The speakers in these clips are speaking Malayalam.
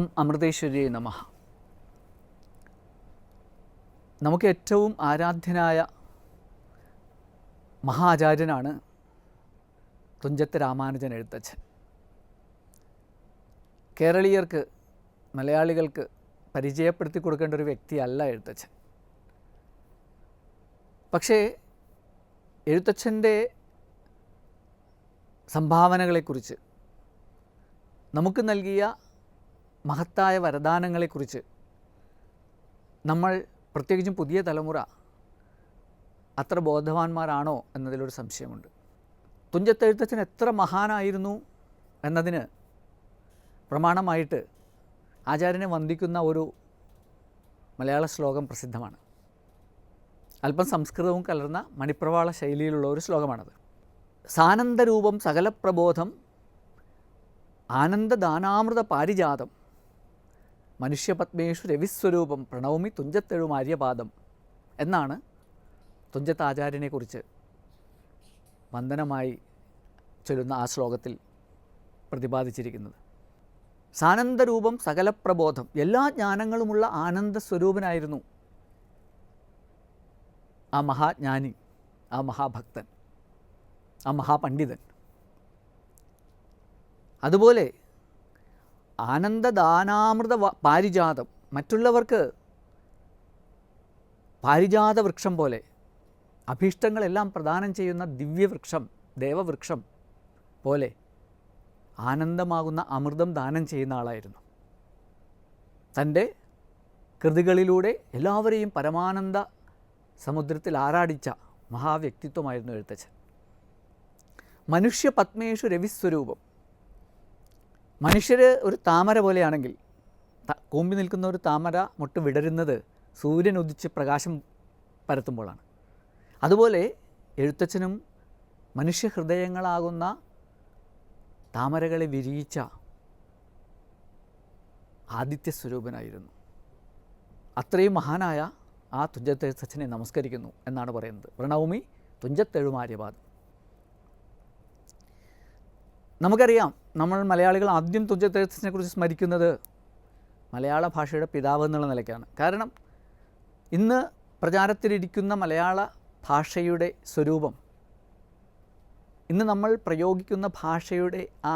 ഓം അമൃതേശ്വരിയെ നമഃ. നമുക്ക് ഏറ്റവും ആരാധ്യനായ മഹാചാര്യനാണ് തുഞ്ചത്ത് രാമാനുജൻ എഴുത്തച്ഛൻ. കേരളീയർക്ക്, മലയാളികൾക്ക് പരിചയപ്പെടുത്തി കൊടുക്കേണ്ട ഒരു വ്യക്തിയല്ല എഴുത്തച്ഛൻ. പക്ഷേ എഴുത്തച്ഛൻ്റെ സംഭാവനകളെക്കുറിച്ച്, നമുക്ക് നൽകിയ മഹത്തായ വരദാനങ്ങളെക്കുറിച്ച് നമ്മൾ, പ്രത്യേകിച്ചും പുതിയ തലമുറ, അത്ര ബോധവാന്മാരാണോ എന്നതിലൊരു സംശയമുണ്ട്. തുഞ്ചത്ത് എഴുത്തച്ഛൻ എത്ര മഹാനായിരുന്നു എന്നതിന് പ്രമാണമായിട്ട് ആചാര്യനെ വന്ദിക്കുന്ന ഒരു മലയാള ശ്ലോകം പ്രസിദ്ധമാണ്. അല്പം സംസ്കൃതവും കലർന്ന മണിപ്രവാള ശൈലിയിലുള്ള ഒരു ശ്ലോകമാണത്. സാനന്ദരൂപം സകലപ്രബോധം ആനന്ദദാനാമൃത പാരിജാതം മനുഷ്യപത്മേഷു രവിസ്വരൂപം പ്രണവമി തുഞ്ചത്തെഴുമാര്യപാദം എന്നാണ് തുഞ്ചത്ത് ആചാര്യനെക്കുറിച്ച് വന്ദനമായി ചൊല്ലുന്ന ആ ശ്ലോകത്തിൽ പ്രതിപാദിച്ചിരിക്കുന്നത്. സാനന്ദരൂപം സകലപ്രബോധം, എല്ലാ ജ്ഞാനങ്ങളുമുള്ള ആനന്ദസ്വരൂപനായിരുന്നു ആ മഹാജ്ഞാനി, ആ മഹാഭക്തൻ, ആ മഹാപണ്ഡിതൻ. അതുപോലെ ആനന്ദദാനാമൃത പാരിജാതം, മറ്റുള്ളവർക്ക് പാരിജാത വൃക്ഷം പോലെ അഭീഷ്ടങ്ങളെല്ലാം പ്രദാനം ചെയ്യുന്ന ദിവ്യവൃക്ഷം, ദേവവൃക്ഷം പോലെ ആനന്ദമാകുന്ന അമൃതം ദാനം ചെയ്യുന്ന ആളായിരുന്നു. തൻ്റെ കൃതികളിലൂടെ എല്ലാവരെയും പരമാനന്ദ സമുദ്രത്തിൽ ആറാടിച്ച മഹാവ്യക്തിത്വമായിരുന്നു എഴുത്തച്ഛൻ. മനുഷ്യപത്മേഷു രവിസ്വരൂപം, മനുഷ്യർ ഒരു താമര പോലെയാണെങ്കിൽ, കൂമ്പി നിൽക്കുന്ന ഒരു താമര മൊട്ട് വിടരുന്നത് സൂര്യൻ ഉദിച്ച് പ്രകാശം പരത്തുമ്പോഴാണ്. അതുപോലെ എഴുത്തച്ഛനും മനുഷ്യഹൃദയങ്ങളാകുന്ന താമരകളെ വിരിയിച്ച ആദിത്യസ്വരൂപനായിരുന്നു. അത്രയും മഹാനായ ആ തുഞ്ചത്ത് എഴുത്തച്ഛനെ നമസ്കരിക്കുന്നു എന്നാണ് പറയുന്നത്. പ്രണവമി തുഞ്ചത്തെഴുമാര്യപാദം. നമുക്കറിയാം, നമ്മൾ മലയാളികൾ ആദ്യം തുഞ്ചത്ത് എഴുത്തച്ഛനെ കുറിച്ച് സ്മരിക്കുന്നത് മലയാള ഭാഷയുടെ പിതാവ് എന്നുള്ള നിലയ്ക്കാണ്. കാരണം ഇന്ന് പ്രചാരത്തിലിരിക്കുന്ന മലയാള ഭാഷയുടെ സ്വരൂപം, ഇന്ന് നമ്മൾ പ്രയോഗിക്കുന്ന ഭാഷയുടെ ആ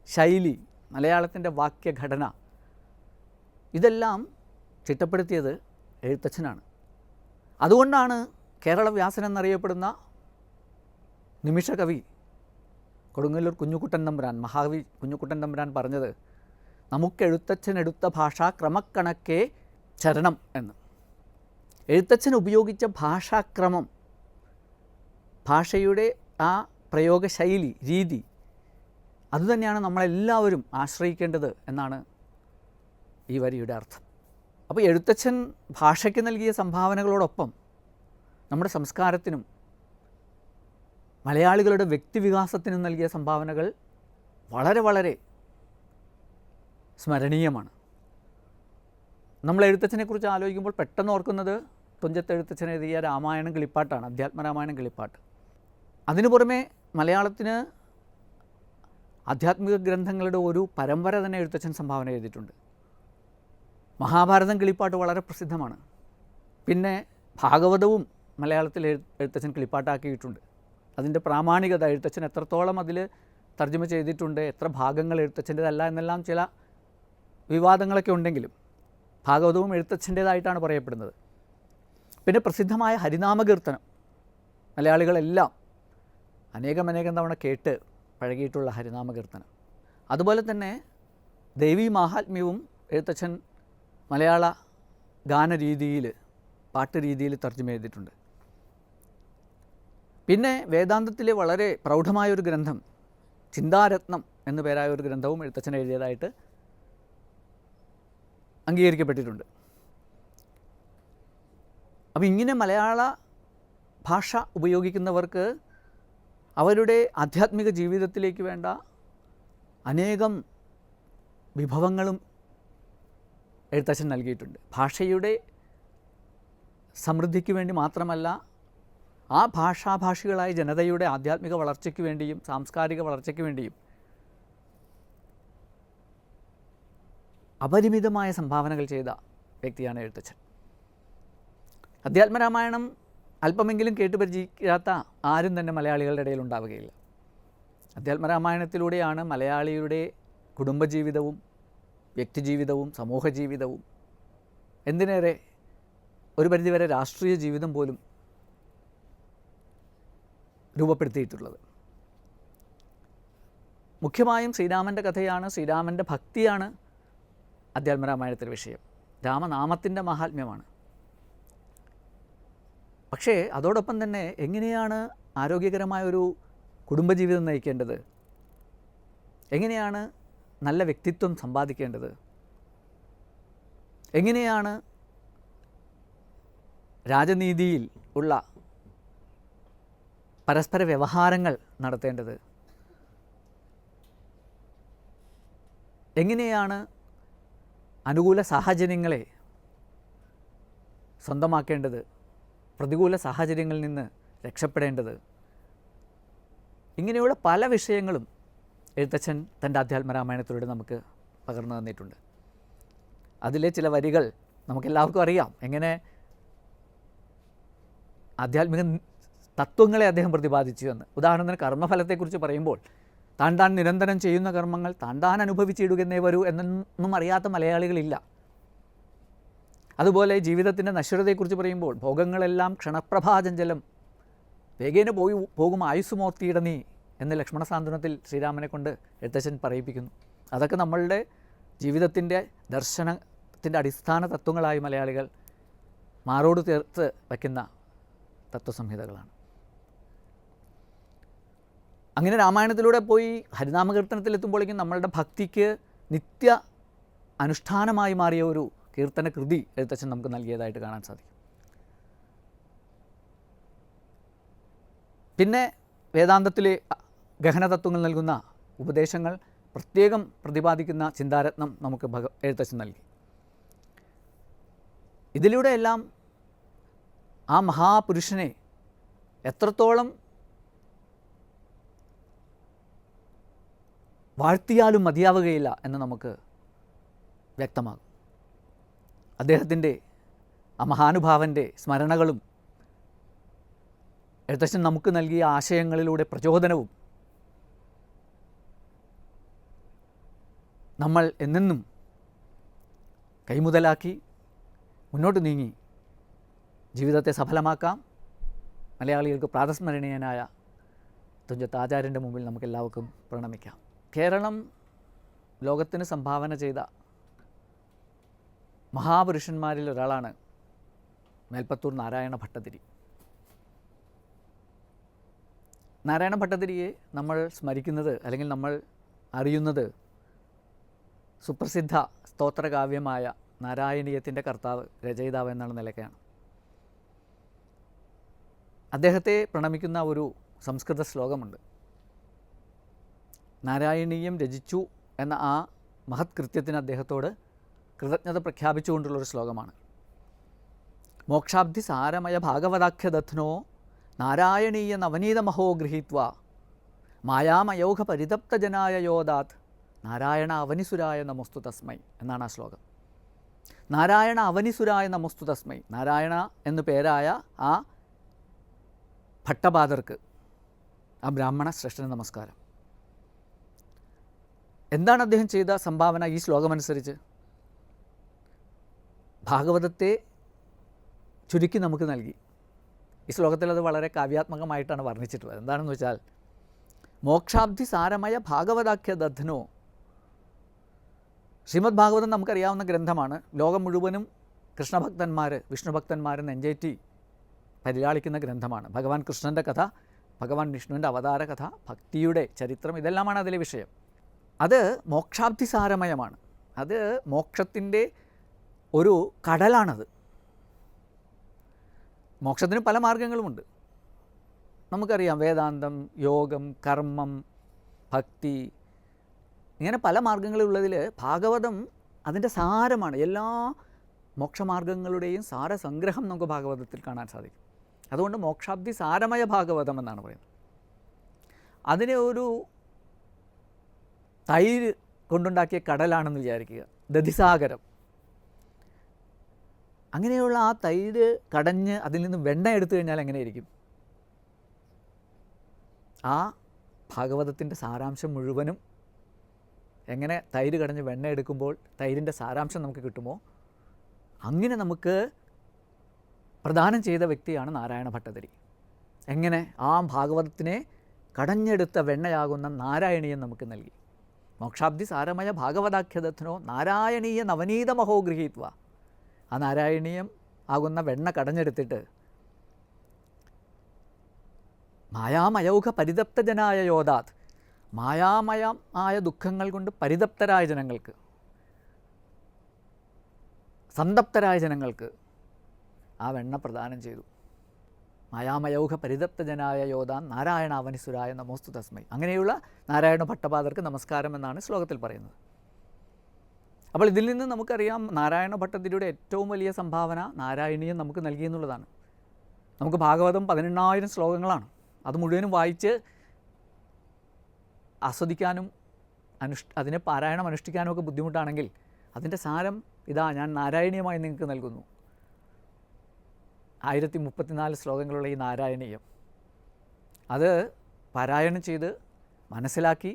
ശൈലി, മലയാളത്തിൻ്റെ വാക്യഘടന, ഇതെല്ലാം ചിട്ടപ്പെടുത്തിയത് എഴുത്തച്ഛനാണ്. അതുകൊണ്ടാണ് കേരളവ്യാസൻ എന്നറിയപ്പെടുന്ന നിമിഷകവി കൊടുങ്ങല്ലൂർ കുഞ്ഞുകുട്ടൻ തമ്പുരാൻ, മഹാകവി കുഞ്ഞുകുട്ടൻ തമ്പുരാൻ പറഞ്ഞത്, നമുക്കെഴുത്തച്ഛൻ എടുത്ത ഭാഷ ക്രമക്കണക്കെ ചരണം എന്ന്. എഴുത്തച്ഛൻ ഉപയോഗിച്ച ഭാഷാക്രമം, ഭാഷയുടെ ആ പ്രയോഗശൈലി, രീതി, അതുതന്നെയാണ് നമ്മളെല്ലാവരും ആശ്രയിക്കേണ്ടത് എന്നാണ് ഈ വരിയുടെ അർത്ഥം. അപ്പോൾ എഴുത്തച്ഛൻ ഭാഷയ്ക്ക് നൽകിയ സംഭാവനകളോടൊപ്പം നമ്മുടെ സംസ്കാരത്തിനും മലയാളികളുടെ വ്യക്തിവികാസത്തിനും നൽകിയ സംഭാവനകൾ വളരെ വളരെ സ്മരണീയമാണ്. നമ്മൾ എഴുത്തച്ഛനെക്കുറിച്ച് ആലോചിക്കുമ്പോൾ പെട്ടെന്ന് ഓർക്കുന്നത് തുഞ്ചത്ത് എഴുത്തച്ഛൻ എഴുതിയ രാമായണം കിളിപ്പാട്ടാണ്, അധ്യാത്മരാമായണം കിളിപ്പാട്ട്. അതിനു പുറമെ മലയാളത്തിന് ആധ്യാത്മിക ഗ്രന്ഥങ്ങളുടെ ഒരു പരമ്പര തന്നെ എഴുത്തച്ഛൻ സംഭാവന ചെയ്തിട്ടുണ്ട്. മഹാഭാരതം കിളിപ്പാട്ട് വളരെ പ്രസിദ്ധമാണ്. പിന്നെ ഭാഗവതവും മലയാളത്തിൽ എഴുത്തച്ഛൻ കിളിപ്പാട്ടാക്കിയിട്ടുണ്ട്. അതിൻ്റെ പ്രാമാണികത, എഴുത്തച്ഛൻ എത്രത്തോളം അതിൽ തർജ്ജമ ചെയ്തിട്ടുണ്ട്, എത്ര ഭാഗങ്ങൾ എഴുത്തച്ഛൻ്റേതല്ല എന്നെല്ലാം ചില വിവാദങ്ങളൊക്കെ ഉണ്ടെങ്കിലും ഭാഗവതവും എഴുത്തച്ഛൻ്റേതായിട്ടാണ് പറയപ്പെടുന്നത്. പിന്നെ പ്രസിദ്ധമായ ഹരിനാമകീർത്തനം മലയാളികളെല്ലാം അനേകം തവണ കേട്ട് പഴകിയിട്ടുള്ള ഹരിനാമകീർത്തനം. അതുപോലെ തന്നെ ദേവീ മാഹാത്മ്യവും എഴുത്തച്ഛൻ മലയാള ഗാനരീതിയിൽ, പാട്ട് രീതിയിൽ തർജ്ജമ ചെയ്തിട്ടുണ്ട്. പിന്നെ വേദാന്തത്തിലെ വളരെ പ്രൗഢമായൊരു ഗ്രന്ഥം, ചിന്താരത്നം എന്നു പേരായ ഒരു ഗ്രന്ഥവും എഴുത്തച്ഛൻ എഴുതിയതായിട്ട് അംഗീകരിക്കപ്പെട്ടിട്ടുണ്ട്. അപ്പോൾ ഇങ്ങനെ മലയാള ഭാഷ ഉപയോഗിക്കുന്നവർക്ക് അവരുടെ ആധ്യാത്മിക ജീവിതത്തിലേക്ക് വേണ്ട അനേകം വിഭവങ്ങളും എഴുത്തച്ഛൻ നൽകിയിട്ടുണ്ട്. ഭാഷയുടെ സമൃദ്ധിക്ക് വേണ്ടി മാത്രമല്ല, ആ ഭാഷാഭാഷികളായ ജനതയുടെ ആധ്യാത്മിക വളർച്ചയ്ക്ക് വേണ്ടിയും സാംസ്കാരിക വളർച്ചയ്ക്ക് വേണ്ടിയും അപരിമിതമായ സംഭാവനകൾ ചെയ്ത വ്യക്തിയാണ് എഴുത്തച്ഛൻ. അധ്യാത്മരാമായണം അല്പമെങ്കിലും കേട്ടുപരിചയിക്കാത്ത ആരും തന്നെ മലയാളികളുടെ ഇടയിൽ ഉണ്ടാവുകയില്ല. അധ്യാത്മരാമായണത്തിലൂടെയാണ് മലയാളിയുടെ കുടുംബജീവിതവും വ്യക്തിജീവിതവും സമൂഹജീവിതവും എന്തിനേറെ ഒരു പരിധിവരെ രാഷ്ട്രീയ ജീവിതം പോലും രൂപപ്പെടുത്തിയിട്ടുള്ളത്. മുഖ്യമായും ശ്രീരാമൻ്റെ കഥയാണ്, ശ്രീരാമൻ്റെ ഭക്തിയാണ് അധ്യാത്മരാമായണത്തിലെ വിഷയം. രാമനാമത്തിൻ്റെ മഹാത്മ്യമാണ്. പക്ഷേ അതോടൊപ്പം തന്നെ എങ്ങനെയാണ് ആരോഗ്യകരമായൊരു കുടുംബജീവിതം നയിക്കേണ്ടത്, എങ്ങനെയാണ് നല്ല വ്യക്തിത്വം സമ്പാദിക്കേണ്ടത്, എങ്ങനെയാണ് രാജനീതിയിൽ ഉള്ള പരസ്പര വ്യവഹാരങ്ങൾ നടത്തേണ്ടത്, എങ്ങനെയാണ് അനുകൂല സാഹചര്യങ്ങളെ സ്വന്തമാക്കേണ്ടത്, പ്രതികൂല സാഹചര്യങ്ങളിൽ നിന്ന് രക്ഷപ്പെടേണ്ടത്, ഇങ്ങനെയുള്ള പല വിഷയങ്ങളും എഴുത്തച്ഛൻ തൻ്റെ അധ്യാത്മരാമായണത്തിലൂടെ നമുക്ക് പകർന്നു തന്നിട്ടുണ്ട്. അതിലെ ചില വരികൾ നമുക്കെല്ലാവർക്കും അറിയാം. എങ്ങനെ ആധ്യാത്മിക തത്വങ്ങളെ അദ്ദേഹം പ്രതിപാദിച്ചു എന്ന്. ഉദാഹരണത്തിന് കർമ്മഫലത്തെക്കുറിച്ച് പറയുമ്പോൾ താൻ നിരന്തരം ചെയ്യുന്ന കർമ്മങ്ങൾ താൻ അനുഭവിച്ചിടുകയെന്നേ വരൂ എന്നൊന്നും അറിയാത്ത മലയാളികളില്ല. അതുപോലെ ജീവിതത്തിൻ്റെ നശ്വരതയെക്കുറിച്ച് പറയുമ്പോൾ ഭോഗങ്ങളെല്ലാം ക്ഷണപ്രഭാചഞ്ചലം, വേഗേന പോകും ആയുസ്സുമോർത്തിയിട നീ എന്ന് ലക്ഷ്മണ സാന്ത്വനത്തിൽ ശ്രീരാമനെ കൊണ്ട് എഴുത്തച്ഛൻ പറയിപ്പിക്കുന്നു. അതൊക്കെ നമ്മളുടെ ജീവിതത്തിൻ്റെ ദർശനത്തിൻ്റെ അടിസ്ഥാന തത്വങ്ങളായി മലയാളികൾ മാറോട് ചേർത്ത് വയ്ക്കുന്ന തത്വസംഹിതകളാണ്. അങ്ങനെ രാമായണത്തിലൂടെ പോയി ഹരിനാമകീർത്തനത്തിലെത്തുമ്പോഴേക്കും നമ്മളുടെ ഭക്തിക്ക് നിത്യ അനുഷ്ഠാനമായി മാറിയ ഒരു കീർത്തന കൃതി എഴുത്തച്ഛൻ നമുക്ക് നൽകിയതായിട്ട് കാണാൻ സാധിക്കും. പിന്നെ വേദാന്തത്തിലെ ഗഹനതത്വങ്ങൾ നൽകുന്ന ഉപദേശങ്ങൾ പ്രത്യേകം പ്രതിപാദിക്കുന്ന ചിന്താരത്നം നമുക്ക് എഴുത്തച്ഛൻ നൽകി. ഇതിലൂടെയെല്ലാം ആ മഹാപുരുഷനെ എത്രത്തോളം വാഴ്ത്തിയാലും മതിയാവുകയില്ല എന്ന് നമുക്ക് വ്യക്തമാകും. അദ്ദേഹത്തിൻ്റെ ആ മഹാനുഭാവൻ്റെ സ്മരണകളും എഴുത്തച്ഛൻ നമുക്ക് നൽകിയ ആശയങ്ങളിലൂടെ പ്രചോദനവും നമ്മൾ എന്നെന്നും കൈമുതലാക്കി മുന്നോട്ട് നീങ്ങി ജീവിതത്തെ സഫലമാക്കാം. മലയാളികൾക്ക് പ്രാതസ്മരണീയനായ തുഞ്ചത്ത് ആചാര്യൻ്റെ മുമ്പിൽ നമുക്കെല്ലാവർക്കും പ്രണമിക്കാം. കേരളം ലോകത്തിന് സംഭാവന ചെയ്ത മഹാപുരുഷന്മാരിൽ ഒരാളാണ് മേൽപ്പത്തൂർ നാരായണ ഭട്ടതിരി. നാരായണ ഭട്ടതിരിയെ നമ്മൾ സ്മരിക്കുന്നത് അല്ലെങ്കിൽ നമ്മൾ അറിയുന്നത് സുപ്രസിദ്ധ സ്തോത്രകാവ്യമായ നാരായണീയത്തിൻ്റെ കർത്താവ്, രചയിതാവ് എന്നുള്ള നിലയ്ക്കാണ്. അദ്ദേഹത്തെ പ്രണമിക്കുന്ന ഒരു സംസ്കൃത ശ്ലോകമുണ്ട്. നാരായണീയം രചിച്ചു എന്ന ആ മഹത് കൃത്യത്തിന് അദ്ദേഹത്തോട് കൃതജ്ഞത പ്രഖ്യാപിച്ചുകൊണ്ടുള്ളൊരു ശ്ലോകമാണ്. മോക്ഷാബ്ധി സാരമയ ഭാഗവതാഖ്യദധ്നോ നാരായണീയ നവനീതമഹോ ഗൃഹീത്വ മായാമയോഘ പരിതപ്തജനായ യോദാത് നാരായണ അവനിസുരായ നമോസ്തു തസ്മൈ എന്നാണ് ആ ശ്ലോകം. നാരായണ അവനിസുരായ നമോസ്തു തസ്മൈ, നാരായണ എന്നു പേരായ ആ ഭട്ടപാദർക്ക്, ആ ബ്രാഹ്മണ ശ്രേഷ്ഠന് നമസ്കാരം. എന്താണ് അദ്ദേഹം ചെയ്ത സംഭാവന? ഈ ശ്ലോകമനുസരിച്ച് ഭാഗവതത്തെ ചുരുക്കി നമുക്ക് നൽകി. ഈ ശ്ലോകത്തിൽ അത് വളരെ കാവ്യാത്മകമായിട്ടാണ് വർണ്ണിച്ചിട്ടുള്ളത്. എന്താണെന്ന് വെച്ചാൽ, മോക്ഷാബ്ധി സാരമയ ഭാഗവതാഖ്യദധ്നോ. ശ്രീമദ് ഭാഗവതം നമുക്കറിയാവുന്ന ഗ്രന്ഥമാണ്. ലോകം മുഴുവനും കൃഷ്ണഭക്തന്മാർ, വിഷ്ണുഭക്തന്മാർ നെഞ്ചേറ്റി പരിലാളിക്കുന്ന ഗ്രന്ഥമാണ്. ഭഗവാൻ കൃഷ്ണൻ്റെ കഥ, ഭഗവാൻ വിഷ്ണുവിൻ്റെ അവതാര കഥ, ഭക്തിയുടെ ചരിത്രം, ഇതെല്ലാമാണ് അതിലെ വിഷയം. അത് മോക്ഷാബ്ധി സാരമയമാണ്. അത് മോക്ഷത്തിൻ്റെ ഒരു കടലാണത്. മോക്ഷത്തിന് പല മാർഗങ്ങളുമുണ്ട്. നമുക്കറിയാം, വേദാന്തം, യോഗം, കർമ്മം, ഭക്തി, ഇങ്ങനെ പല മാർഗങ്ങളുള്ളതിൽ ഭാഗവതം അതിൻ്റെ സാരമാണ്. എല്ലാ മോക്ഷമാർഗങ്ങളുടെയും സാരസംഗ്രഹം നമുക്ക് ഭാഗവതത്തിൽ കാണാൻ സാധിക്കും. അതുകൊണ്ട് മോക്ഷാബ്ധി സാരമയ ഭാഗവതം എന്നാണ് പറയുന്നത്. അതിനെ ഒരു തൈര് കൊണ്ടുണ്ടാക്കിയ കടലാണെന്ന് വിചാരിക്കുക. ദധിസാഗരം. അങ്ങനെയുള്ള ആ തൈര് കടഞ്ഞ് അതിൽ നിന്ന് വെണ്ണ എടുത്തു കഴിഞ്ഞാൽ എങ്ങനെയിരിക്കും? ആ ഭാഗവതത്തിൻ്റെ സാരാംശം മുഴുവനും എങ്ങനെ തൈര് കടഞ്ഞ് വെണ്ണ എടുക്കുമ്പോൾ തൈരിൻ്റെ സാരാംശം നമുക്ക് കിട്ടുമോ, അങ്ങനെ നമുക്ക് പ്രദാനം ചെയ്ത വ്യക്തിയാണ് നാരായണ ഭട്ടതിരി. എങ്ങനെ? ആ ഭാഗവതത്തിനെ കടഞ്ഞെടുത്ത വെണ്ണയാകുന്ന നാരായണീയം നമുക്ക് നൽകി. മോക്ഷാബ്ദി സാരമയ ഭാഗവതാഖ്യദത്നോ നാരായണീയ നവനീതമഹോ ഗൃഹീത്വ. ആ നാരായണീയം ആകുന്ന വെണ്ണ കടഞ്ഞെടുത്തിട്ട് മായാമയൗഘ പരിതപ്തജനായ യോധാത്, മായാമയമായ ദുഃഖങ്ങൾ കൊണ്ട് പരിതപ്തരായ ജനങ്ങൾക്ക്, സന്തപ്തരായ ജനങ്ങൾക്ക് ആ വെണ്ണ പ്രദാനം ചെയ്തു. മായാമയൗഘ പരിതപ്തജനായ യോധാൻ നാരായണ അവനിസുരായ നമോസ്തു തസ്മൈ. അങ്ങനെയുള്ള നാരായണ ഭട്ടപാദർക്ക് നമസ്കാരം എന്നാണ് ശ്ലോകത്തിൽ പറയുന്നത്. അപ്പോൾ ഇതിൽ നിന്ന് നമുക്കറിയാം നാരായണ ഭട്ടതിരിയുടെ ഏറ്റവും വലിയ സംഭാവന നാരായണീയം നമുക്ക് നൽകിയെന്നുള്ളതാണ്. നമുക്ക് ഭാഗവതം 18,000 ശ്ലോകങ്ങളാണ്. അത് മുഴുവനും വായിച്ച് ആസ്വദിക്കാനും അതിനെ പാരായണം അനുഷ്ഠിക്കാനും ഒക്കെ ബുദ്ധിമുട്ടാണെങ്കിൽ അതിൻ്റെ സാരം ഇതാ ഞാൻ നാരായണീയമായി നിങ്ങൾക്ക് നൽകുന്നു. 1034 ശ്ലോകങ്ങളുള്ള ഈ നാരായണീയം അത് പാരായണം ചെയ്ത് മനസ്സിലാക്കി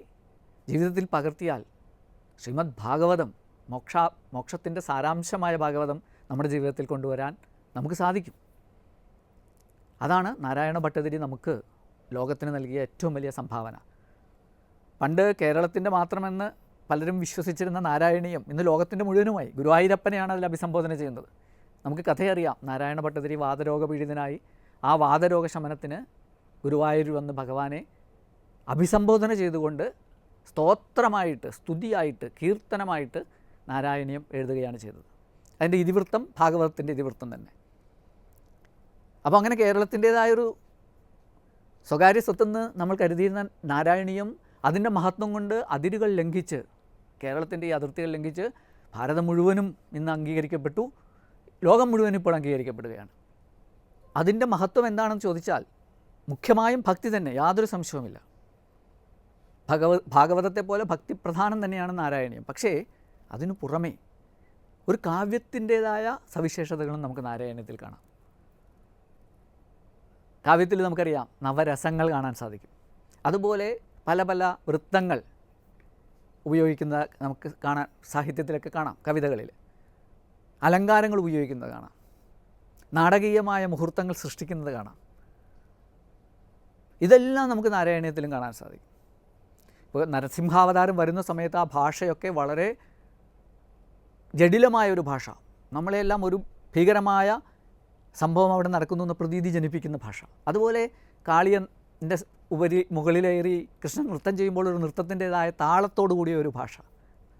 ജീവിതത്തിൽ പകർത്തിയാൽ ശ്രീമദ് ഭാഗവതം, മോക്ഷത്തിൻ്റെ സാരാംശമായ ഭാഗവതം നമ്മുടെ ജീവിതത്തിൽ കൊണ്ടുവരാൻ നമുക്ക് സാധിക്കും. അതാണ് നാരായണ ഭട്ടതിരി നമുക്ക് ലോകത്തിന് നൽകിയ ഏറ്റവും വലിയ സംഭാവന. പണ്ട് കേരളത്തിൻ്റെ മാത്രമെന്ന് പലരും വിശ്വസിച്ചിരുന്ന നാരായണീയം ഇന്ന് ലോകത്തിൻ്റെ മുഴുവനുമായി. ഗുരുവായൂരപ്പനെയാണ് അതിൽ അഭിസംബോധന ചെയ്യുന്നത്. നമുക്ക് കഥയറിയാം. നാരായണ ഭട്ടതിരി വാതരോഗപീഡിതനായി ആ വാതരോഗ ശമനത്തിന് ഗുരുവായൂർ വന്ന് ഭഗവാനെ അഭിസംബോധന ചെയ്തുകൊണ്ട് സ്തോത്രമായിട്ട്, സ്തുതിയായിട്ട്, കീർത്തനമായിട്ട് നാരായണീയം എഴുതുകയാണ് ചെയ്തത്. അതിൻ്റെ ഇതിവൃത്തം ഭാഗവതത്തിൻ്റെ ഇതിവൃത്തം തന്നെ. അപ്പോൾ അങ്ങനെ കേരളത്തിൻ്റേതായൊരു സ്വകാര്യ സ്വത്തെന്ന് നമ്മൾ കരുതിയിരുന്ന നാരായണീയം അതിൻ്റെ മഹത്വം കൊണ്ട് അതിരുകൾ ലംഘിച്ച്, കേരളത്തിൻ്റെ ഈ അതിർത്തികൾ ലംഘിച്ച് ഭാരതം മുഴുവനും ഇന്ന് അംഗീകരിക്കപ്പെട്ടു. ലോകം മുഴുവൻ ഇപ്പോൾ അംഗീകരിക്കപ്പെടുകയാണ്. അതിൻ്റെ മഹത്വം എന്താണെന്ന് ചോദിച്ചാൽ മുഖ്യമായും ഭക്തി തന്നെ, യാതൊരു സംശയവുമില്ല. ഭാഗവതത്തെ പോലെ ഭക്തിപ്രധാനം തന്നെയാണ് നാരായണീയം. പക്ഷേ അതിനു പുറമേ ഒരു കാവ്യത്തിൻ്റേതായ സവിശേഷതകളും നമുക്ക് നാരായണീയത്തിൽ കാണാം. കാവ്യത്തിൽ നമുക്കറിയാം നവരസങ്ങൾ കാണാൻ സാധിക്കും. അതുപോലെ പല പല വൃത്തങ്ങൾ ഉപയോഗിക്കുന്ന നമുക്ക് കാണാൻ, സാഹിത്യത്തിലൊക്കെ കാണാം. കവിതകളിൽ അലങ്കാരങ്ങൾ ഉപയോഗിക്കുന്നത് കാണാം. നാടകീയമായ മുഹൂർത്തങ്ങൾ സൃഷ്ടിക്കുന്നത് കാണാം. ഇതെല്ലാം നമുക്ക് നാരായണീയത്തിലും കാണാൻ സാധിക്കും. ഇപ്പോൾ നരസിംഹാവതാരം വരുന്ന സമയത്ത് ആ ഭാഷയൊക്കെ വളരെ ജടിലമായൊരു ഭാഷ, നമ്മളെല്ലാം ഒരു ഭീകരമായ സംഭവം അവിടെ നടക്കുന്നു എന്ന് പ്രതീതി ജനിപ്പിക്കുന്ന ഭാഷ. അതുപോലെ കാളിയൻ്റെ മുകളിലേറി കൃഷ്ണൻ നൃത്തം ചെയ്യുമ്പോൾ ഒരു നൃത്തത്തിൻ്റേതായ താളത്തോടു കൂടിയ ഒരു ഭാഷ,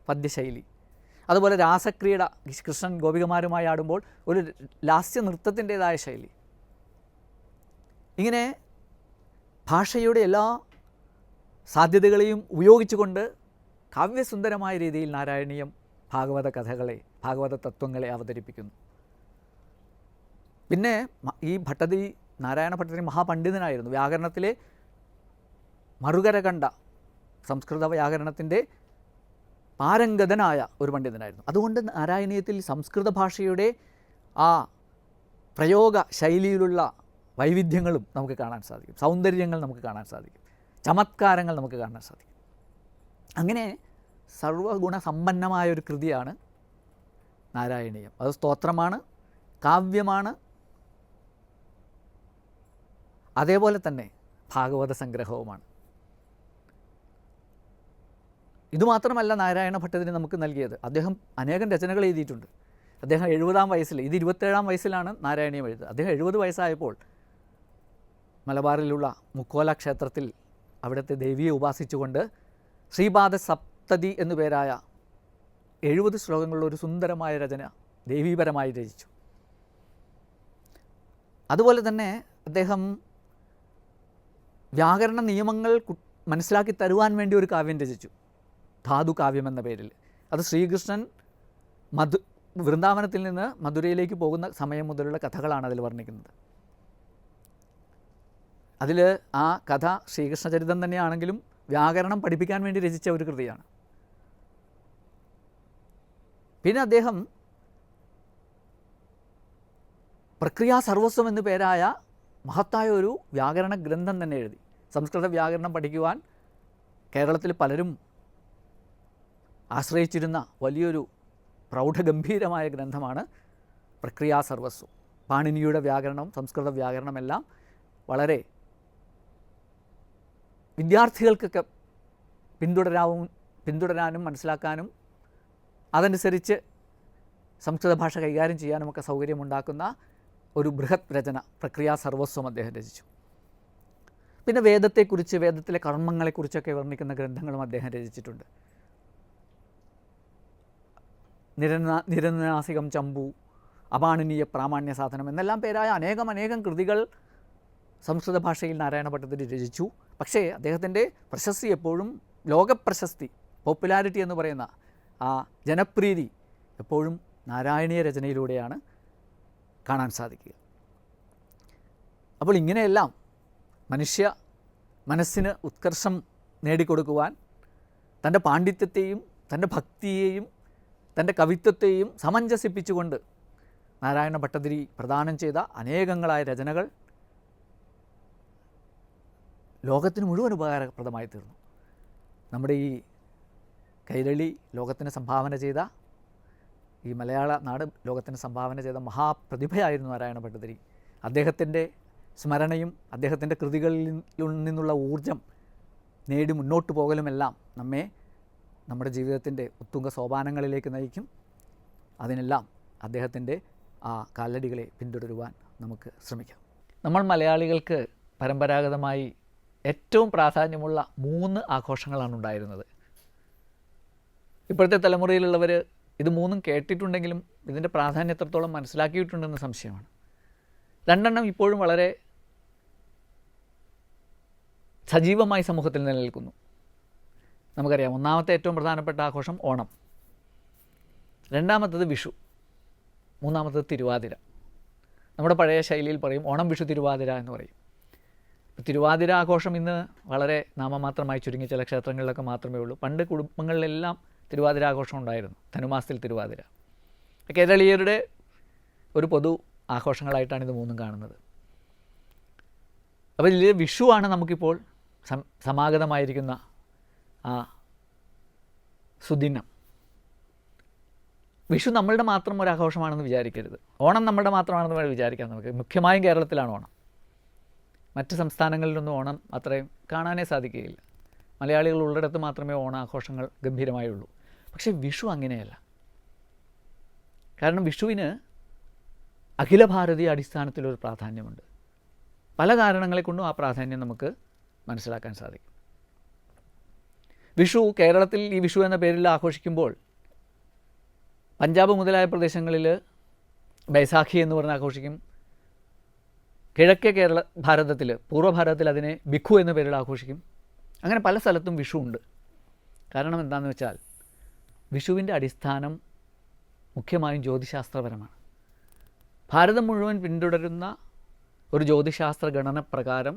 പദ്യശൈലി. അതുപോലെ രാസക്രീഡ, കൃഷ്ണൻ ഗോപികമാരുമായി ആടുമ്പോൾ ഒരു ലാസ്യ നൃത്തത്തിൻ്റേതായ ശൈലി. ഇങ്ങനെ ഭാഷയുടെ എല്ലാ സാധ്യതകളെയും ഉപയോഗിച്ചുകൊണ്ട് കാവ്യസുന്ദരമായ രീതിയിൽ നാരായണീയം ഭാഗവത കഥകളെ, ഭാഗവത തത്വങ്ങളെ അവതരിപ്പിക്കുന്നു. പിന്നെ ഈ ഭട്ടതിരി, നാരായണ ഭട്ടതിരി മഹാപണ്ഡിതനായിരുന്നു. വ്യാകരണത്തിലെ മറുകര കണ്ട സംസ്കൃത വ്യാകരണത്തിൻ്റെ പാരംഗതനായ ഒരു പണ്ഡിതനായിരുന്നു. അതുകൊണ്ട് നാരായണീയത്തിൽ സംസ്കൃത ഭാഷയുടെ ആ പ്രയോഗ ശൈലിയിലുള്ള വൈവിധ്യങ്ങളും നമുക്ക് കാണാൻ സാധിക്കും, സൗന്ദര്യങ്ങൾ നമുക്ക് കാണാൻ സാധിക്കും, ചമത്കാരങ്ങൾ നമുക്ക് കാണാൻ സാധിക്കും. അങ്ങനെ സർവഗുണസമ്പന്നമായൊരു കൃതിയാണ് നാരായണീയം. അത് സ്തോത്രമാണ്, കാവ്യമാണ്, അതേപോലെ തന്നെ ഭാഗവത സംഗ്രഹവുമാണ്. ഇതുമാത്രമല്ല നാരായണ ഭട്ടതിരി നമുക്ക് നൽകിയത്. അദ്ദേഹം അനേകം രചനകൾ എഴുതിയിട്ടുണ്ട്. അദ്ദേഹം 70-ാം വയസ്സിൽ, ഇത് 27-ാം വയസ്സിലാണ് നാരായണീയം എഴുതുന്നത്. അദ്ദേഹം 70 വയസ്സായപ്പോൾ മലബാറിലുള്ള മുക്കോല ക്ഷേത്രത്തിൽ അവിടുത്തെ ദേവിയെ ഉപാസിച്ചുകൊണ്ട് ശ്രീപാദ സപ്തതി എന്നു പേരായ 70 ശ്ലോകങ്ങളുള്ള ഒരു സുന്ദരമായ രചന ദേവീപരമായി രചിച്ചു. അതുപോലെ തന്നെ അദ്ദേഹം വ്യാകരണ നിയമങ്ങൾ മനസ്സിലാക്കി തരുവാൻ വേണ്ടി ഒരു കാവ്യം രചിച്ചു, ധാതു കാവ്യം എന്ന പേരിൽ. അത് ശ്രീകൃഷ്ണൻ വൃന്ദാവനത്തിൽ നിന്ന് മധുരയിലേക്ക് പോകുന്ന സമയം മുതലുള്ള കഥകളാണ് അതിൽ വർണ്ണിക്കുന്നത്. അതിൽ ആ കഥ ശ്രീകൃഷ്ണചരിതം തന്നെയാണെങ്കിലും വ്യാകരണം പഠിപ്പിക്കാൻ വേണ്ടി രചിച്ച ഒരു കൃതിയാണ്. പിന്നെ അദ്ദേഹം പ്രക്രിയാ സർവസ്വം എന്നു പേരായ മഹത്തായ ഒരു വ്യാകരണ ഗ്രന്ഥം തന്നെ എഴുതി. സംസ്കൃത വ്യാകരണം പഠിക്കുവാൻ കേരളത്തിൽ പലരും ആശ്രയിച്ചിരുന്ന വലിയൊരു പ്രൗഢഗംഭീരമായ ഗ്രന്ഥമാണ് പ്രക്രിയാ സർവസ്വം. പാണിനിയുടെ വ്യാകരണം, സംസ്കൃത വ്യാകരണമെല്ലാം വളരെ വിദ്യാർത്ഥികൾക്കൊക്കെ പിന്തുടരാനും മനസ്സിലാക്കാനും അതനുസരിച്ച് സംസ്കൃത ഭാഷ കൈകാര്യം ചെയ്യാനുമൊക്കെ സൗകര്യമുണ്ടാക്കുന്ന ഒരു ബൃഹത് രചന പ്രക്രിയാ സർവസ്വം അദ്ദേഹം രചിച്ചു. പിന്നെ വേദത്തെക്കുറിച്ച്, വേദത്തിലെ കർമ്മങ്ങളെക്കുറിച്ചൊക്കെ വർണ്ണിക്കുന്ന ഗ്രന്ഥങ്ങളും അദ്ദേഹം രചിച്ചിട്ടുണ്ട്. നിരനാസികം ചമ്പു, അപാണിനീയ പ്രാമാണ്യ സാധനം എന്നെല്ലാം പേരായ അനേകം കൃതികൾ സംസ്കൃത ഭാഷയിൽ നാരായണ ഭട്ടതിരി രചിച്ചു. പക്ഷേ അദ്ദേഹത്തിൻ്റെ പ്രശസ്തി എപ്പോഴും ലോകപ്രശസ്തി, പോപ്പുലാരിറ്റി എന്ന് പറയുന്ന ആ ജനപ്രീതി എപ്പോഴും നാരായണീയ രചനയിലൂടെയാണ് കാണാൻ സാധിക്കുക. അപ്പോൾ ഇങ്ങനെയെല്ലാം മനുഷ്യ മനസ്സിന് ഉത്കർഷം നേടിക്കൊടുക്കുവാൻ തൻ്റെ പാണ്ഡിത്യത്തെയും തൻ്റെ ഭക്തിയെയും തൻ്റെ കവിത്വത്തെയും സമഞ്ജസിപ്പിച്ചുകൊണ്ട് നാരായണ ഭട്ടതിരി പ്രദാനം ചെയ്ത അനേകങ്ങളായ രചനകൾ ലോകത്തിന് മുഴുവൻ ഉപകാരപ്രദമായി തീർന്നു. നമ്മുടെ ഈ കൈരളി ലോകത്തിന് സംഭാവന ചെയ്ത, ഈ മലയാള നാട് ലോകത്തിന് സംഭാവന ചെയ്ത മഹാപ്രതിഭയായിരുന്നു നാരായണ ഭട്ടതിരി. അദ്ദേഹത്തിൻ്റെ സ്മരണയും അദ്ദേഹത്തിൻ്റെ കൃതികളിൽ നിന്നുള്ള ഊർജം നേടി മുന്നോട്ട് പോകലുമെല്ലാം നമ്മെ നമ്മുടെ ജീവിതത്തിൻ്റെ ഉത്തുംഗ സോപാനങ്ങളിലേക്ക് നയിക്കും. അതിനെല്ലാം അദ്ദേഹത്തിൻ്റെ ആ കാലടികളെ പിന്തുടരുവാൻ നമുക്ക് ശ്രമിക്കാം. നമ്മൾ മലയാളികൾക്ക് പരമ്പരാഗതമായി ഏറ്റവും പ്രാധാന്യമുള്ള 3 ആഘോഷങ്ങളാണ് ഉണ്ടായിരുന്നത്. ഇപ്പോഴത്തെ തലമുറയിലുള്ളവർ ഇത് 3 കേട്ടിട്ടുണ്ടെങ്കിലും ഇതിൻ്റെ പ്രാധാന്യം എത്രത്തോളം മനസ്സിലാക്കിയിട്ടുണ്ടെന്ന് സംശയമാണ്. 2 ഇപ്പോഴും വളരെ സജീവമായി സമൂഹത്തിൽ നിലനിൽക്കുന്നു. നമുക്കറിയാം, ഒന്നാമത്തെ ഏറ്റവും പ്രധാനപ്പെട്ട ആഘോഷം ഓണം, രണ്ടാമത്തത് വിഷു, മൂന്നാമത്തത് തിരുവാതിര. നമ്മുടെ പഴയ ശൈലിയിൽ പറയും ഓണം, വിഷു, തിരുവാതിര എന്ന് പറയും. തിരുവാതിര ആഘോഷം ഇന്ന് വളരെ നാമമാത്രമായി ചുരുങ്ങി ചില ക്ഷേത്രങ്ങളിലൊക്കെ മാത്രമേ ഉള്ളൂ. പണ്ട് കുടുംബങ്ങളിലെല്ലാം തിരുവാതിര ആഘോഷം ഉണ്ടായിരുന്നു, ധനുമാസത്തിൽ തിരുവാതിര. കേരളീയരുടെ ഒരു പൊതു ആഘോഷങ്ങളായിട്ടാണ് ഇത് 3 കാണുന്നത്. അപ്പോൾ ഇതിൽ വിഷുവാണ് നമുക്കിപ്പോൾ സമാഗതമായിരിക്കുന്ന ആ സുദിനം. വിഷു നമ്മളുടെ മാത്രം ഒരു ആഘോഷമാണെന്ന് വിചാരിക്കരുത്. ഓണം നമ്മുടെ മാത്രമാണെന്ന് വിചാരിക്കാം. നമുക്ക് മുഖ്യമായും കേരളത്തിലാണ് ഓണം. മറ്റ് സംസ്ഥാനങ്ങളിലൊന്നും ഓണം അത്രയും കാണാനേ സാധിക്കുകയില്ല. മലയാളികൾ ഉള്ളിടത്ത് മാത്രമേ ഓണാഘോഷങ്ങൾ ഗംഭീരമായുള്ളൂ. പക്ഷേ വിഷു അങ്ങനെയല്ല. കാരണം വിഷുവിന് അഖില ഭാരതീയ അടിസ്ഥാനത്തിലൊരു പ്രാധാന്യമുണ്ട്. പല കാരണങ്ങളെ കൊണ്ടും ആ പ്രാധാന്യം നമുക്ക് മനസ്സിലാക്കാൻ സാധിക്കും. വിഷു കേരളത്തിൽ ഈ വിഷു എന്ന പേരിൽ ആഘോഷിക്കുമ്പോൾ പഞ്ചാബ് മുതലായ പ്രദേശങ്ങളിൽ ബൈസാഖി എന്ന് പറഞ്ഞ് ആഘോഷിക്കും. കിഴക്കേ ഭാരതത്തിൽ, പൂർവ്വ ഭാരതത്തിൽ അതിനെ ബിഖു എന്ന പേരിൽ ആഘോഷിക്കും. അങ്ങനെ പല സ്ഥലത്തും വിഷു ഉണ്ട്. കാരണം എന്താണെന്ന് വെച്ചാൽ വിഷുവിൻ്റെ അടിസ്ഥാനം മുഖ്യമായും ജ്യോതിശാസ്ത്രപരമാണ്. ഭാരതം മുഴുവൻ പിന്തുടരുന്ന ഒരു ജ്യോതിശാസ്ത്ര ഗണന പ്രകാരം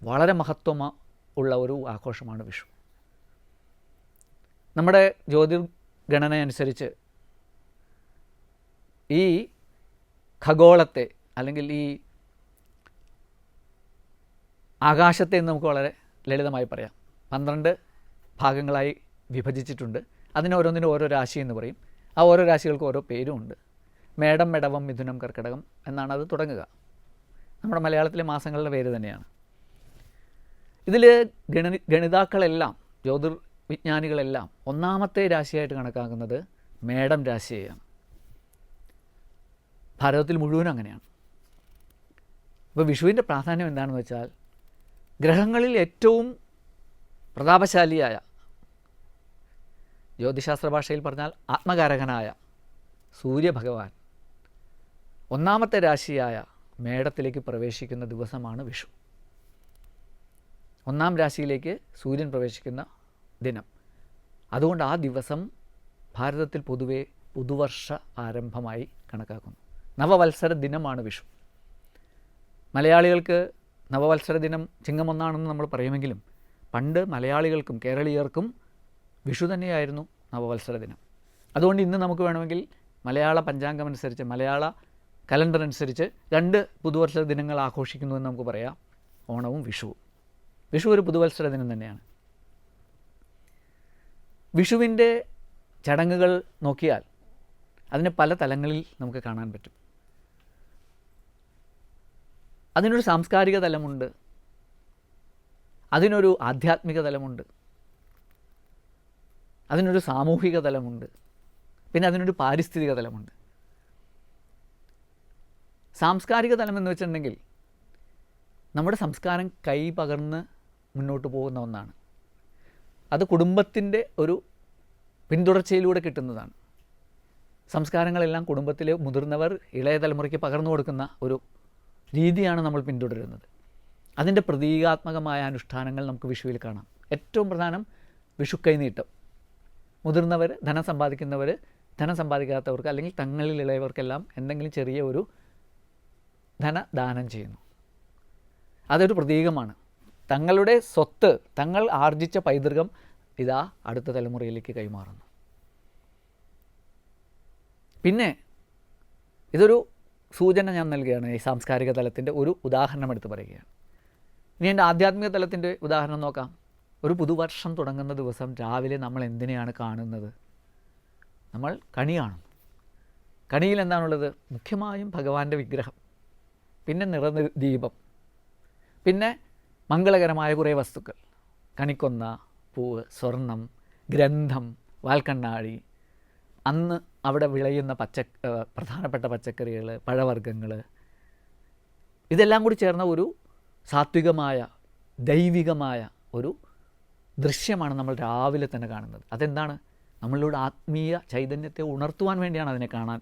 വളരെ മഹത്വം ഉള്ള ഒരു ആഘോഷമാണ് വിഷു. നമ്മുടെ ജ്യോതിർഗണന അനുസരിച്ച് ഈ ഖഗോളത്തെ അല്ലെങ്കിൽ ഈ ആകാശത്തെ നമുക്ക് വളരെ ലളിതമായി പറയാം. 12 ഭാഗങ്ങളായി വിഭജിച്ചിട്ടുണ്ട്. അതിനോരോന്നിനും ഓരോ രാശി എന്ന് പറയും. ആ ഓരോ രാശികൾക്ക് ഓരോ പേരുമുണ്ട്. മേടം, മെടവം, മിഥുനം, കർക്കിടകം എന്നാണ് അത് തുടങ്ങുക. നമ്മുടെ മലയാളത്തിലെ മാസങ്ങളുടെ പേര് തന്നെയാണ്. ഇതിൽ ഗണിതാക്കളെല്ലാം, ജ്യോതിർവിജ്ഞാനികളെല്ലാം ഒന്നാമത്തെ രാശിയായിട്ട് കണക്കാക്കുന്നത് മേടം രാശിയെയാണ്. ഭാരതത്തിൽ മുഴുവനും അങ്ങനെയാണ്. അപ്പോൾ വിഷുവിൻ്റെ പ്രാധാന്യം എന്താണെന്ന് വെച്ചാൽ ഗ്രഹങ്ങളിൽ ഏറ്റവും പ്രതാപശാലിയായ, ജ്യോതിശാസ്ത്ര ഭാഷയിൽ പറഞ്ഞാൽ ആത്മകാരകനായ സൂര്യഭഗവാൻ ഒന്നാമത്തെ രാശിയായ മേടത്തിലേക്ക് പ്രവേശിക്കുന്ന ദിവസമാണ് വിഷു. 1-ാം രാശിയിലേക്ക് സൂര്യൻ പ്രവേശിക്കുന്ന ദിനം. അതുകൊണ്ട് ആ ദിവസം ഭാരതത്തിൽ പൊതുവെ പുതുവർഷ ആരംഭമായി കണക്കാക്കുന്നു. നവവത്സര ദിനമാണ് വിഷു. മലയാളികൾക്ക് നവവത്സര ദിനം ചിങ്ങം 1 നമ്മൾ പറയുമെങ്കിലും പണ്ട് മലയാളികൾക്കും കേരളീയർക്കും വിഷു തന്നെയായിരുന്നു നവവത്സര ദിനം. അതുകൊണ്ട് ഇന്ന് നമുക്ക് വേണമെങ്കിൽ മലയാള പഞ്ചാംഗം അനുസരിച്ച്, മലയാള കലണ്ടർ അനുസരിച്ച് 2 പുതുവത്സര ദിനങ്ങൾ ആഘോഷിക്കുന്നു എന്ന് നമുക്ക് പറയാം, ഓണവും വിഷുവും. വിഷു ഒരു പുതുവത്സര ദിനം തന്നെയാണ്. വിഷുവിൻ്റെ ചടങ്ങുകൾ നോക്കിയാൽ അതിനെ പല തലങ്ങളിൽ നമുക്ക് കാണാൻ പറ്റും. അതിനൊരു സാംസ്കാരിക തലമുണ്ട്, അതിനൊരു ആധ്യാത്മിക തലമുണ്ട്, അതിനൊരു സാമൂഹിക തലമുണ്ട്, പിന്നെ അതിനൊരു പാരിസ്ഥിതിക തലമുണ്ട്. സാംസ്കാരിക തലം എന്ന് വെച്ചിട്ടുണ്ടെങ്കിൽ നമ്മുടെ സംസ്കാരം കൈ പകർന്ന് മുന്നോട്ട് പോകുന്ന ഒന്നാണ്. അത് കുടുംബത്തിൻ്റെ ഒരു പിന്തുടർച്ചയിലൂടെ കിട്ടുന്നതാണ്. സംസ്കാരങ്ങളെല്ലാം കുടുംബത്തിലെ മുതിർന്നവർ ഇളയ തലമുറയ്ക്ക് പകർന്നു കൊടുക്കുന്ന ഒരു രീതിയാണ് നമ്മൾ പിന്തുടരുന്നത്. അതിൻ്റെ പ്രതീകാത്മകമായ അനുഷ്ഠാനങ്ങൾ നമുക്ക് വിഷുവിൽ കാണാം. ഏറ്റവും പ്രധാനം വിഷു കൈനീട്ടം. മുതിർന്നവർ, ധനം സമ്പാദിക്കുന്നവർ ധനം സമ്പാദിക്കാത്തവർക്ക് അല്ലെങ്കിൽ തങ്ങളിൽ ഇളയവർക്കെല്ലാം എന്തെങ്കിലും ചെറിയ ഒരു ധനദാനം ചെയ്യുന്നു. അതൊരു പ്രതീകമാണ്. തങ്ങളുടെ സ്വത്ത്, തങ്ങൾ ആർജിച്ച പൈതൃകം ഇതാ അടുത്ത തലമുറയിലേക്ക് കൈമാറുന്നു. പിന്നെ ഇതൊരു സൂചന ഞാൻ നൽകുകയാണ്. ഈ സാംസ്കാരിക തലത്തിൻ്റെ ഒരു ഉദാഹരണം എടുത്ത് പറയുകയാണ്. ഇനി എൻ്റെ ആധ്യാത്മിക തലത്തിൻ്റെ ഉദാഹരണം നോക്കാം. ഒരു പുതുവർഷം തുടങ്ങുന്ന ദിവസം രാവിലെ നമ്മൾ എന്തിനെയാണ് കാണുന്നത്? നമ്മൾ കണി കാണുന്നു. കണിയിൽ എന്താണുള്ളത്? മുഖ്യമായും ഭഗവാന്റെ വിഗ്രഹം, പിന്നെ നിറദീപം, പിന്നെ മംഗളകരമായ കുറേ വസ്തുക്കൾ, കണിക്കൊന്ന, പൂവ്, സ്വർണം, ഗ്രന്ഥം, വാൽക്കണ്ണാടി, അന്ന് അവിടെ വിളയുന്ന പ്രധാനപ്പെട്ട പച്ചക്കറികൾ, പഴവർഗ്ഗങ്ങൾ, ഇതെല്ലാം കൂടി ചേർന്ന ഒരു സാത്വികമായ ദൈവികമായ ഒരു ദൃശ്യമാണ് നമ്മൾ രാവിലെ തന്നെ കാണുന്നത്. അതെന്താണ്? നമ്മളുടെ ആത്മീയ ചൈതന്യത്തെ ഉണർത്തുവാൻ വേണ്ടിയാണ് അതിനെ കാണാൻ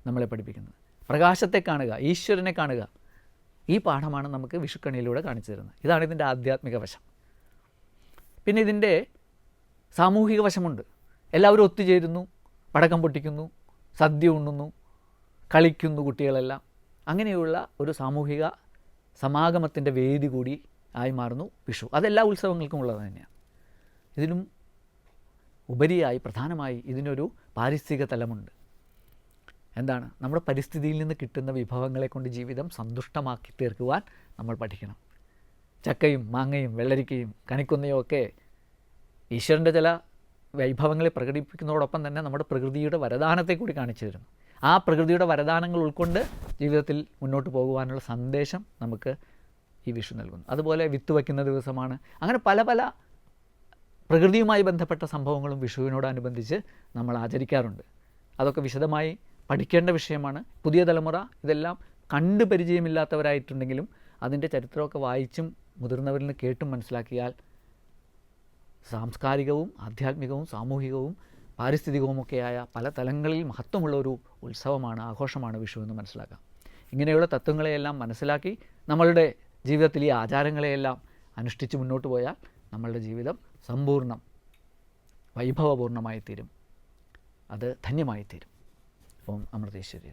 നമ്മളെ പഠിപ്പിക്കുന്നത്. പ്രകാശത്തെ കാണുക, ഈശ്വരനെ കാണുക, ഈ പാഠമാണ് നമുക്ക് വിഷുക്കണിയിലൂടെ കാണിച്ചു തരുന്നത്. ഇതാണ് ഇതിൻ്റെ ആധ്യാത്മിക വശം. പിന്നെ ഇതിൻ്റെ സാമൂഹിക വശമുണ്ട്. എല്ലാവരും ഒത്തുചേരുന്നു, പടക്കം പൊട്ടിക്കുന്നു, സദ്യ ഉണ്ണുന്നു, കളിക്കുന്നു കുട്ടികളെല്ലാം. അങ്ങനെയുള്ള ഒരു സാമൂഹിക സമാഗമത്തിൻ്റെ വേദി കൂടി ആയി മാറുന്നു വിഷു. അതെല്ലാ ഉത്സവങ്ങൾക്കും ഉള്ളത് തന്നെയാണ്. ഇതിനും ഉപരിയായി പ്രധാനമായി ഇതിനൊരു പാരിസ്ഥിതിക തലമുണ്ട്. എന്താണ്? നമ്മുടെ പരിസ്ഥിതിയിൽ നിന്ന് കിട്ടുന്ന വിഭവങ്ങളെ കൊണ്ട് ജീവിതം സന്തുഷ്ടമാക്കി തീർക്കുവാൻ നമ്മൾ പഠിക്കണം. ചക്കയും മാങ്ങയും വെള്ളരിക്കയും കണിക്കൊന്നയും ഒക്കെ ഈശ്വരൻ്റെ ചില വൈഭവങ്ങളെ പ്രകടിപ്പിക്കുന്നതോടൊപ്പം തന്നെ നമ്മുടെ പ്രകൃതിയുടെ വരദാനത്തെ കൂടി കാണിച്ചു തരുന്നു. ആ പ്രകൃതിയുടെ വരദാനങ്ങൾ ഉൾക്കൊണ്ട് ജീവിതത്തിൽ മുന്നോട്ട് പോകുവാനുള്ള സന്ദേശം നമുക്ക് ഈ വിഷു നൽകുന്നു. അതുപോലെ വിത്ത് വയ്ക്കുന്ന ദിവസമാണ്. അങ്ങനെ പല പല പ്രകൃതിയുമായി ബന്ധപ്പെട്ട സംഭവങ്ങളും വിഷുവിനോടനുബന്ധിച്ച് നമ്മൾ ആചരിക്കാറുണ്ട്. അതൊക്കെ വിശദമായി പഠിക്കേണ്ട വിഷയമാണ്. പുതിയ തലമുറ ഇതെല്ലാം കണ്ടു പരിചയമില്ലാത്തവരായിട്ടുണ്ടെങ്കിലും അതിൻ്റെ ചരിത്രമൊക്കെ വായിച്ചും മുതിർന്നവരിൽ നിന്ന് കേട്ടും മനസ്സിലാക്കിയാൽ സാംസ്കാരികവും ആധ്യാത്മികവും സാമൂഹികവും പാരിസ്ഥിതികവുമൊക്കെയായ പല തലങ്ങളിൽ മഹത്വമുള്ള ഒരു ഉത്സവമാണ്, ആഘോഷമാണ് വിഷു എന്ന് മനസ്സിലാക്കാം. ഇങ്ങനെയുള്ള തത്വങ്ങളെയെല്ലാം മനസ്സിലാക്കി നമ്മളുടെ ജീവിതത്തിൽ ഈ ആചാരങ്ങളെയെല്ലാം അനുഷ്ഠിച്ച് മുന്നോട്ട് പോയാൽ നമ്മളുടെ ജീവിതം സമ്പൂർണ്ണം വൈഭവപൂർണ്ണമായി തീരും, അത് ധന്യമായി തീരും. ഓം അമൃതേശ്വരി.